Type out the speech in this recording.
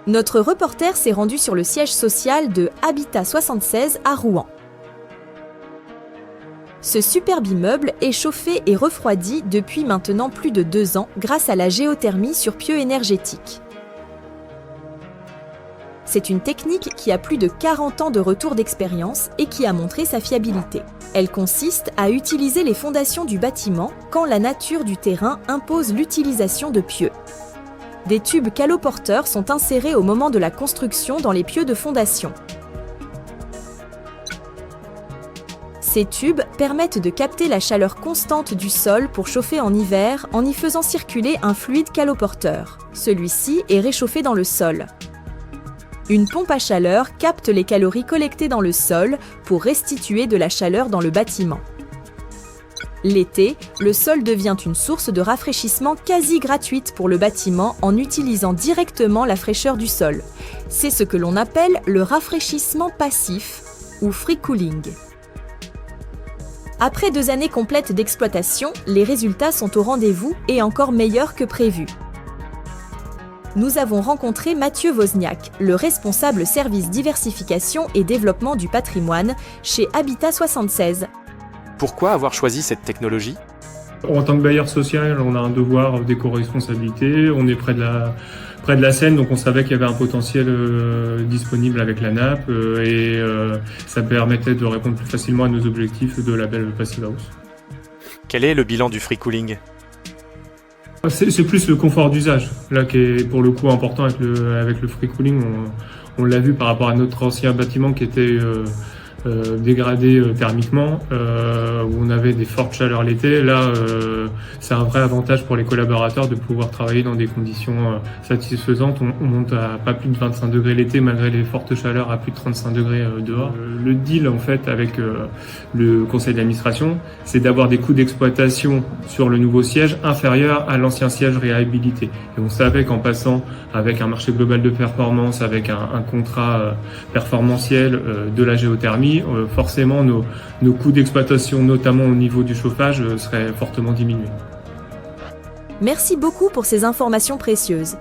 Notre reporter s'est rendu sur le siège social de Habitat 76 à Rouen. Ce superbe immeuble est chauffé et refroidi depuis maintenant plus de 2 ans grâce à la géothermie sur pieux énergétique. C'est une technique qui a plus de 40 ans de retour d'expérience et qui a montré sa fiabilité. Elle consiste à utiliser les fondations du bâtiment quand la nature du terrain impose l'utilisation de pieux. Des tubes caloporteurs sont insérés au moment de la construction dans les pieux de fondation. Ces tubes permettent de capter la chaleur constante du sol pour chauffer en hiver en y faisant circuler un fluide caloporteur. Celui-ci est réchauffé dans le sol. Une pompe à chaleur capte les calories collectées dans le sol pour restituer de la chaleur dans le bâtiment. L'été, le sol devient une source de rafraîchissement quasi gratuite pour le bâtiment en utilisant directement la fraîcheur du sol. C'est ce que l'on appelle le rafraîchissement passif ou free cooling. Après 2 années complètes d'exploitation, les résultats sont au rendez-vous et encore meilleurs que prévu. Nous avons rencontré Mathieu Wozniak, le responsable service diversification et développement du patrimoine chez Habitat 76. Pourquoi avoir choisi cette technologie ? En tant que bailleur social, on a un devoir d'éco-responsabilité, on est près de la Seine, donc on savait qu'il y avait un potentiel disponible avec la nappe et ça permettait de répondre plus facilement à nos objectifs de label Passive House. Quel est le bilan du free cooling ? C'est plus le confort d'usage, là qui est pour le coup important avec le free cooling. On l'a vu par rapport à notre ancien bâtiment qui était dégradé thermiquement, où on avait des fortes chaleurs l'été. Là, c'est un vrai avantage pour les collaborateurs de pouvoir travailler dans des conditions satisfaisantes. On monte à pas plus de 25 degrés l'été malgré les fortes chaleurs à plus de 35 degrés dehors. Le deal en fait avec le conseil d'administration, c'est d'avoir des coûts d'exploitation sur le nouveau siège inférieurs à l'ancien siège réhabilité. Et on savait qu'en passant avec un marché global de performance, avec un contrat performantiel de la géothermie, forcément nos coûts d'exploitation, notamment au niveau du chauffage, seraient fortement diminués. Merci beaucoup pour ces informations précieuses.